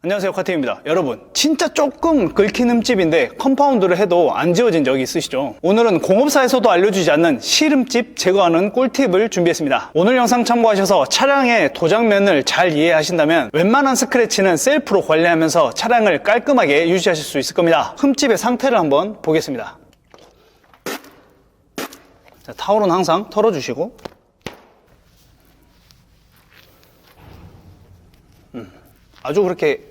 안녕하세요, 카티입니다. 여러분, 진짜 조금 긁힌 흠집인데 컴파운드를 해도 안 지워진 적이 있으시죠? 오늘은 공업사에서도 알려주지 않는 실흠집 제거하는 꿀팁을 준비했습니다. 오늘 영상 참고하셔서 차량의 도장면을 잘 이해하신다면 웬만한 스크래치는 셀프로 관리하면서 차량을 깔끔하게 유지하실 수 있을 겁니다. 흠집의 상태를 한번 보겠습니다. 자, 타올은 항상 털어주시고, 아주 그렇게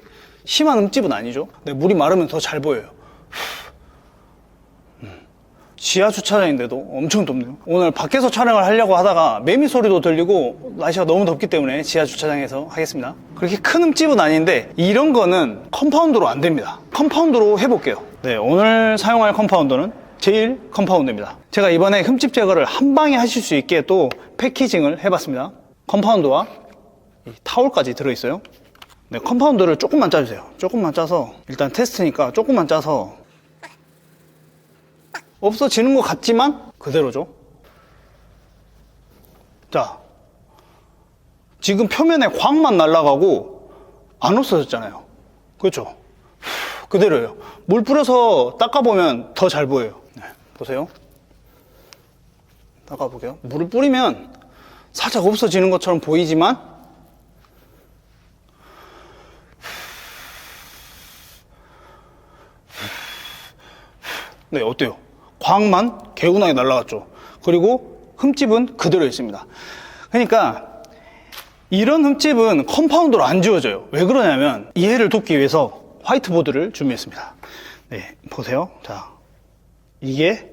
심한 흠집은 아니죠. 근데 물이 마르면 더 잘 보여요. 지하 주차장인데도 엄청 덥네요. 오늘 밖에서 촬영을 하려고 하다가 매미 소리도 들리고 날씨가 너무 덥기 때문에 지하 주차장에서 하겠습니다. 그렇게 큰 흠집은 아닌데 이런 거는 컴파운드로 안 됩니다. 컴파운드로 해볼게요. 네, 오늘 사용할 컴파운드는 제일 컴파운드입니다. 제가 이번에 흠집 제거를 한 방에 하실 수 있게 또 패키징을 해봤습니다. 컴파운드와 이 타올까지 들어있어요. 네, 컴파운드를 조금만 짜주세요. 조금만 짜서, 일단 테스트니까 조금만 짜서, 없어지는 것 같지만 그대로죠. 자, 지금 표면에 광만 날아가고 안 없어졌잖아요. 그렇죠? 그대로예요. 물 뿌려서 닦아보면 더 잘 보여요. 네, 보세요. 닦아볼게요. 물을 뿌리면 살짝 없어지는 것처럼 보이지만 네, 어때요? 광만 개운하게 날아갔죠. 그리고 흠집은 그대로 있습니다. 그러니까 이런 흠집은 컴파운드로 안 지워져요. 왜 그러냐면 이해를 돕기 위해서 화이트보드를 준비했습니다. 네, 보세요. 자, 이게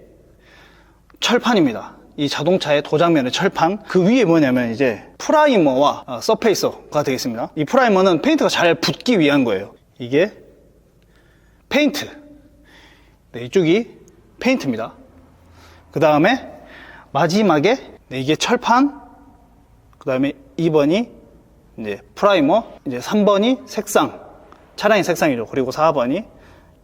철판입니다. 이 자동차의 도장면의 철판. 그 위에 뭐냐면 이제 프라이머와 서페이서가 되겠습니다. 이 프라이머는 페인트가 잘 붙기 위한 거예요. 이게 페인트. 네, 이쪽이 페인트입니다. 그 다음에 마지막에 네, 이게 철판, 그 다음에 2번이 이제 프라이머, 이제 3번이 색상, 차량의 색상이죠. 그리고 4번이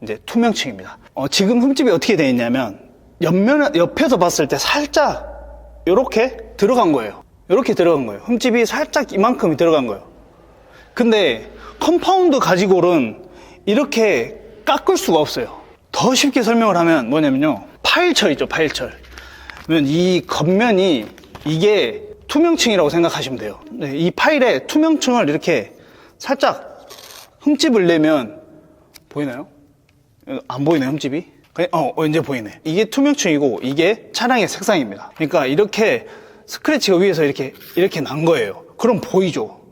이제 투명층입니다. 지금 흠집이 어떻게 되어 있냐면 옆에서 봤을 때 살짝 이렇게 들어간 거예요. 이렇게 들어간 거예요. 흠집이 살짝 이만큼이 들어간 거예요. 근데 컴파운드 가지고는 이렇게 깎을 수가 없어요. 더 쉽게 설명을 하면 뭐냐면요, 파일철 있죠, 파일철. 그러면 이 겉면이 이게 투명층이라고 생각하시면 돼요. 네, 이 파일에 투명층을 이렇게 살짝 흠집을 내면 보이나요? 안 보이네요, 흠집이. 이제 보이네. 이게 투명층이고 이게 차량의 색상입니다. 그러니까 이렇게 스크래치가 위에서 이렇게 난 거예요. 그럼 보이죠.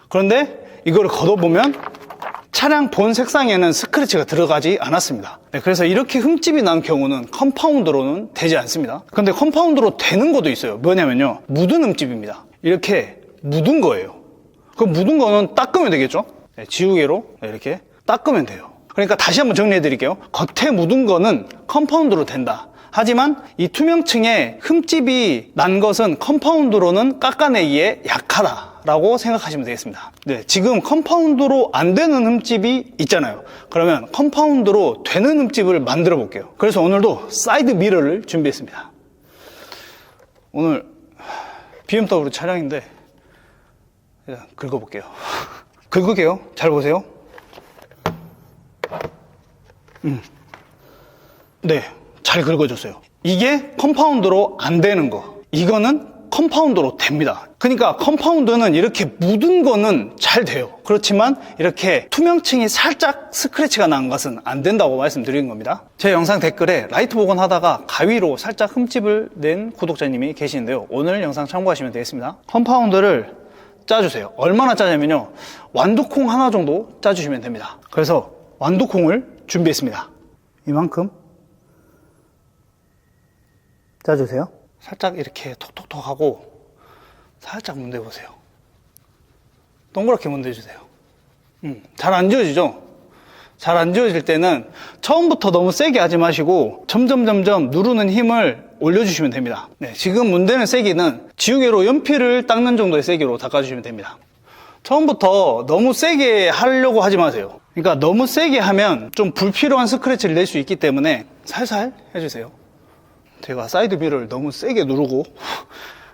그런데 이거를 걷어보면 차량 본 색상에는 스크래치가 들어가지 않았습니다. 네, 그래서 이렇게 흠집이 난 경우는 컴파운드로는 되지 않습니다. 근데 컴파운드로 되는 것도 있어요. 뭐냐면요, 묻은 흠집입니다. 이렇게 묻은 거예요. 그 묻은 거는 닦으면 되겠죠. 네, 지우개로 이렇게 닦으면 돼요. 그러니까 다시 한번 정리해 드릴게요. 겉에 묻은 거는 컴파운드로 된다. 하지만 이 투명층에 흠집이 난 것은 컴파운드로는 깎아내기에 약하다라고 생각하시면 되겠습니다. 네, 지금 컴파운드로 안 되는 흠집이 있잖아요. 그러면 컴파운드로 되는 흠집을 만들어 볼게요. 그래서 오늘도 사이드 미러를 준비했습니다. 오늘 BMW 차량인데 일단 긁어볼게요. 긁을게요. 잘 보세요. 네, 잘 긁어줬어요. 이게 컴파운드로 안 되는 거, 이거는 컴파운드로 됩니다. 그러니까 컴파운드는 이렇게 묻은 거는 잘 돼요. 그렇지만 이렇게 투명층이 살짝 스크래치가 난 것은 안 된다고 말씀드리는 겁니다. 제 영상 댓글에 라이트 복원하다가 가위로 살짝 흠집을 낸 구독자님이 계시는데요, 오늘 영상 참고하시면 되겠습니다. 컴파운드를 짜주세요. 얼마나 짜냐면요, 완두콩 하나 정도 짜주시면 됩니다. 그래서 완두콩을 준비했습니다. 이만큼 짜주세요. 살짝 이렇게 톡톡톡 하고 살짝 문대보세요. 동그랗게 문대주세요. 잘 안 지워지죠? 잘 안 지워질 때는 처음부터 너무 세게 하지 마시고 점점 누르는 힘을 올려주시면 됩니다. 네, 지금 문대는 세기는 지우개로 연필을 닦는 정도의 세기로 닦아주시면 됩니다. 처음부터 너무 세게 하려고 하지 마세요. 그러니까 너무 세게 하면 좀 불필요한 스크래치를 낼 수 있기 때문에 살살 해주세요. 제가 사이드 미러를 너무 세게 누르고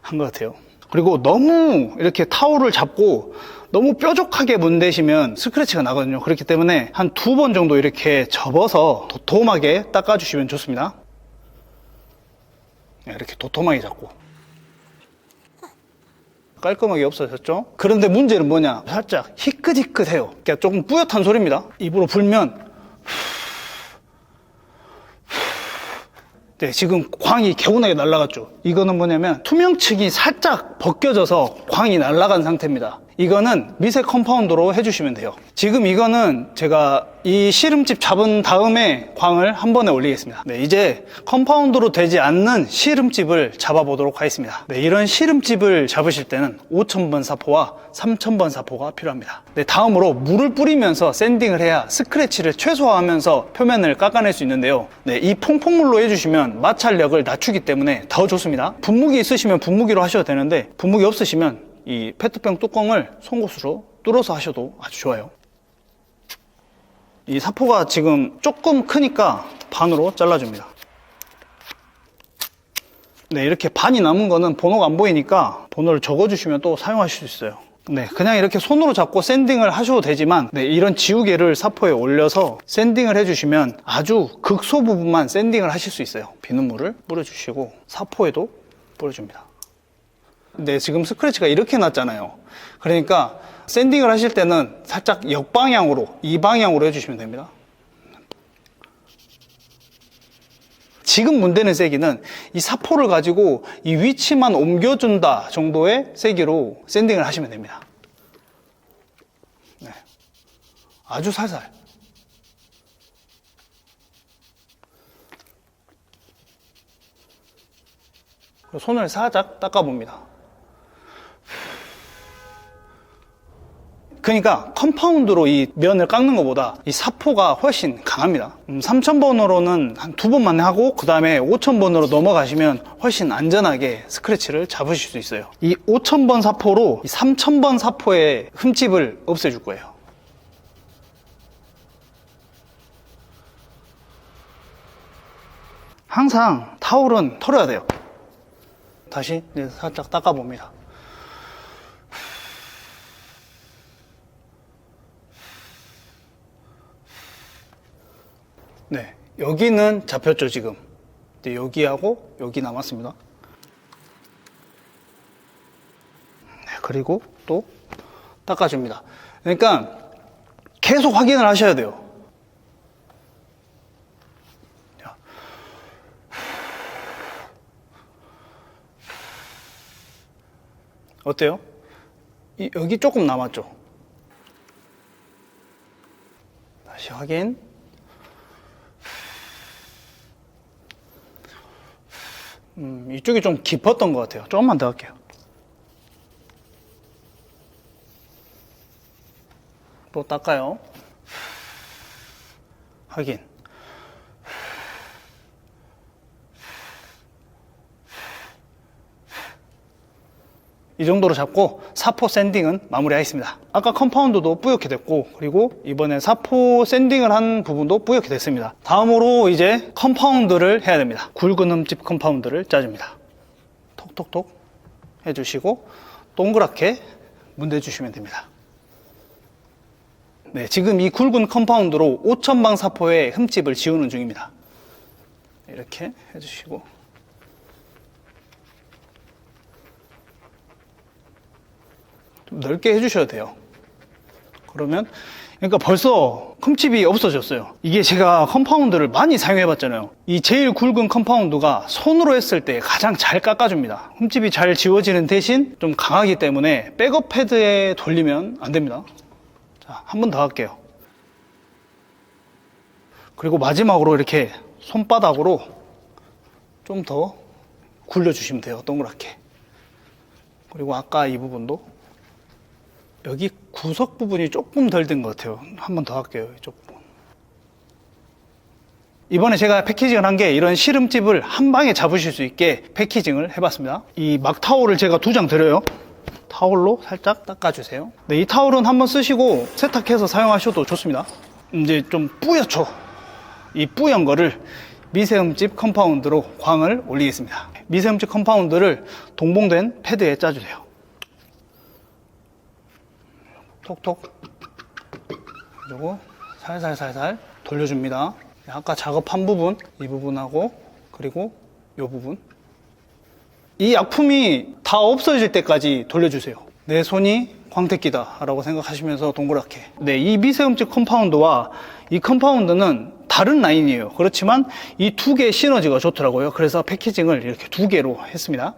한 것 같아요. 그리고 너무 이렇게 타올을 잡고 너무 뾰족하게 문대시면 스크래치가 나거든요. 그렇기 때문에 한 2번 정도 이렇게 접어서 도톰하게 닦아주시면 좋습니다. 이렇게 도톰하게 잡고 깔끔하게 없어졌죠. 그런데 문제는 뭐냐, 살짝 희끗희끗해요. 그러니까 조금 뿌옇한 소리입니다. 입으로 불면 네, 지금 광이 개운하게 날아갔죠. 이거는 뭐냐면 투명층이 살짝 벗겨져서 광이 날아간 상태입니다. 이거는 미세 컴파운드로 해주시면 돼요. 지금 이거는 제가 이 시름집 잡은 다음에 광을 한 번에 올리겠습니다. 네, 이제 컴파운드로 되지 않는 시름집을 잡아보도록 하겠습니다. 네, 이런 시름집을 잡으실 때는 5000번 사포와 3000번 사포가 필요합니다. 네, 다음으로 물을 뿌리면서 샌딩을 해야 스크래치를 최소화하면서 표면을 깎아낼 수 있는데요. 네, 이 퐁퐁물로 해주시면 마찰력을 낮추기 때문에 더 좋습니다. 분무기 있으시면 분무기로 하셔도 되는데 분무기 없으시면 이 페트병 뚜껑을 송곳으로 뚫어서 하셔도 아주 좋아요. 이 사포가 지금 조금 크니까 반으로 잘라줍니다. 네, 이렇게 반이 남은 거는 번호가 안 보이니까 번호를 적어주시면 또 사용하실 수 있어요. 네, 그냥 이렇게 손으로 잡고 샌딩을 하셔도 되지만 네, 이런 지우개를 사포에 올려서 샌딩을 해주시면 아주 극소 부분만 샌딩을 하실 수 있어요. 비눗물을 뿌려주시고 사포에도 뿌려줍니다. 네, 지금 스크래치가 이렇게 났잖아요. 그러니까 샌딩을 하실 때는 살짝 역방향으로, 이 방향으로 해주시면 됩니다. 지금 문대는 세기는 이 사포를 가지고 이 위치만 옮겨준다 정도의 세기로 샌딩을 하시면 됩니다. 네, 아주 살살. 손을 살짝 닦아봅니다. 그러니까 컴파운드로 이 면을 깎는 것보다 이 사포가 훨씬 강합니다. 3000번으로는 한 2번만 하고 그 다음에 5000번으로 넘어가시면 훨씬 안전하게 스크래치를 잡으실 수 있어요. 이 5000번 사포로 이 3000번 사포의 흠집을 없애줄 거예요. 항상 타올은 털어야 돼요. 다시 살짝 닦아봅니다. 네, 여기는 잡혔죠 지금. 네, 여기하고 여기 남았습니다. 네, 그리고 또 닦아줍니다. 그러니까 계속 확인을 하셔야 돼요. 어때요? 여기 조금 남았죠? 다시 확인. 이쪽이 좀 깊었던 것 같아요. 조금만 더 할게요. 또 닦아요. 확인. 이 정도로 잡고 사포 샌딩은 마무리하겠습니다. 아까 컴파운드도 뿌옇게 됐고, 그리고 이번에 사포 샌딩을 한 부분도 뿌옇게 됐습니다. 다음으로 이제 컴파운드를 해야 됩니다. 굵은 흠집 컴파운드를 짜줍니다. 톡톡톡 해주시고 동그랗게 문대주시면 됩니다. 네, 지금 이 굵은 컴파운드로 5000방 사포의 흠집을 지우는 중입니다. 이렇게 해주시고 좀 넓게 해주셔야 돼요. 그러면 그러니까 벌써 흠집이 없어졌어요. 이게 제가 컴파운드를 많이 사용해봤잖아요. 이 제일 굵은 컴파운드가 손으로 했을 때 가장 잘 깎아줍니다. 흠집이 잘 지워지는 대신 좀 강하기 때문에 백업 패드에 돌리면 안 됩니다. 자, 한 번 더 할게요. 그리고 마지막으로 이렇게 손바닥으로 좀 더 굴려주시면 돼요. 동그랗게. 그리고 아까 이 부분도 여기 구석 부분이 조금 덜 된 것 같아요. 한 번 더 할게요. 이쪽 부분. 이번에 제가 패키징을 한 게 이런 시름집을 한 방에 잡으실 수 있게 패키징을 해봤습니다. 이 막 타올을 제가 2장 드려요. 타올로 살짝 닦아주세요. 네, 이 타올은 한번 쓰시고 세탁해서 사용하셔도 좋습니다. 이제 좀 뿌옇죠? 이 뿌연 거를 미세흠집 컴파운드로 광을 올리겠습니다. 미세흠집 컴파운드를 동봉된 패드에 짜주세요. 톡톡. 그리고 살살살살 돌려줍니다. 아까 작업한 부분, 이 부분하고, 그리고 이 부분. 이 약품이 다 없어질 때까지 돌려주세요. 내 손이 광택기다 라고 생각하시면서 동그랗게. 네, 이 미세음질 컴파운드와 이 컴파운드는 다른 라인이에요. 그렇지만 이 두 개의 시너지가 좋더라고요. 그래서 패키징을 이렇게 두 개로 했습니다.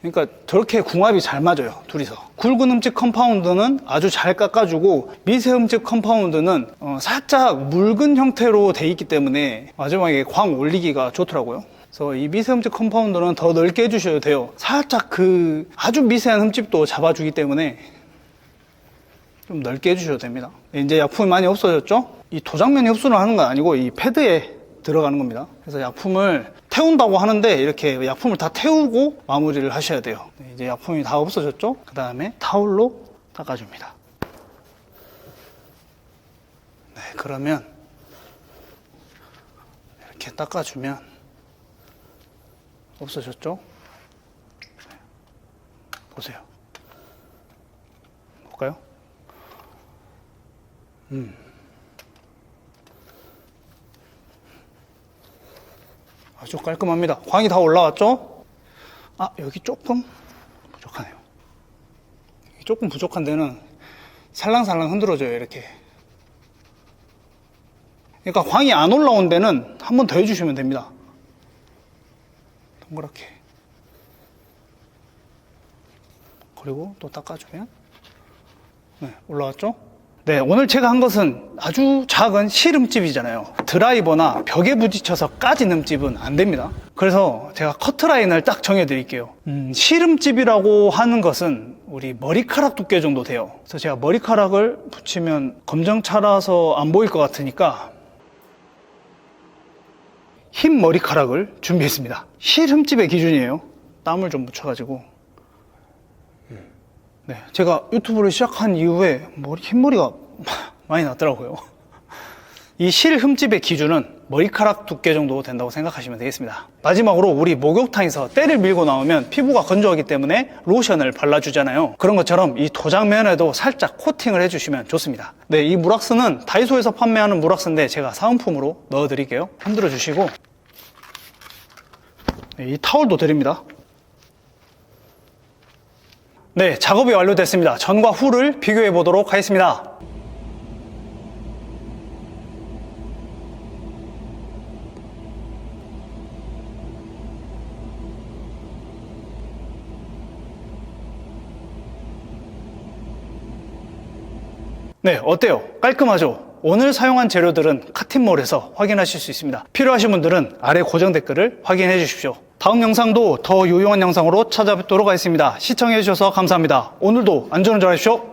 그러니까 저렇게 궁합이 잘 맞아요, 둘이서. 굵은 흠집 컴파운드는 아주 잘 깎아주고, 미세흠집 컴파운드는 살짝 묽은 형태로 돼 있기 때문에 마지막에 광 올리기가 좋더라고요. 그래서 이 미세흠집 컴파운드는 더 넓게 해주셔도 돼요. 살짝 그 아주 미세한 흠집도 잡아주기 때문에 좀 넓게 해주셔도 됩니다. 이제 약품이 많이 없어졌죠? 이 도장면이 흡수를 하는 건 아니고 이 패드에 들어가는 겁니다. 그래서 약품을 태운다고 하는데 이렇게 약품을 다 태우고 마무리를 하셔야 돼요. 이제 약품이 다 없어졌죠? 그 다음에 타올로 닦아줍니다. 네, 그러면 이렇게 닦아주면 없어졌죠? 네. 보세요. 볼까요? 아주 깔끔합니다. 광이 다 올라왔죠? 아, 여기 조금 부족하네요. 조금 부족한 데는 살랑살랑 흔들어줘요, 이렇게. 그러니까 광이 안 올라온 데는 한 번 더 해주시면 됩니다. 동그랗게. 그리고 또 닦아주면, 네, 올라왔죠? 네, 오늘 제가 한 것은 아주 작은 실흠집이잖아요. 드라이버나 벽에 부딪혀서 까진 흠집은 안 됩니다. 그래서 제가 커트라인을 딱 정해드릴게요. 실흠집이라고 하는 것은 우리 머리카락 두께 정도 돼요. 그래서 제가 머리카락을 붙이면 검정차라서 안 보일 것 같으니까 흰 머리카락을 준비했습니다. 실흠집의 기준이에요. 땀을 좀 묻혀가지고. 네, 제가 유튜브를 시작한 이후에 흰머리가 많이 났더라고요. 이 실흠집의 기준은 머리카락 두께 정도 된다고 생각하시면 되겠습니다. 마지막으로 우리 목욕탕에서 때를 밀고 나오면 피부가 건조하기 때문에 로션을 발라주잖아요. 그런 것처럼 이 도장면에도 살짝 코팅을 해주시면 좋습니다. 네, 이 물왁스는 다이소에서 판매하는 물왁스인데 제가 사은품으로 넣어드릴게요. 흔들어 주시고, 네, 이 타올도 드립니다. 네, 작업이 완료됐습니다. 전과 후를 비교해 보도록 하겠습니다. 네, 어때요? 깔끔하죠? 오늘 사용한 재료들은 카틴몰에서 확인하실 수 있습니다. 필요하신 분들은 아래 고정 댓글을 확인해 주십시오. 다음 영상도 더 유용한 영상으로 찾아뵙도록 하겠습니다. 시청해 주셔서 감사합니다. 오늘도 안전운전하십시오.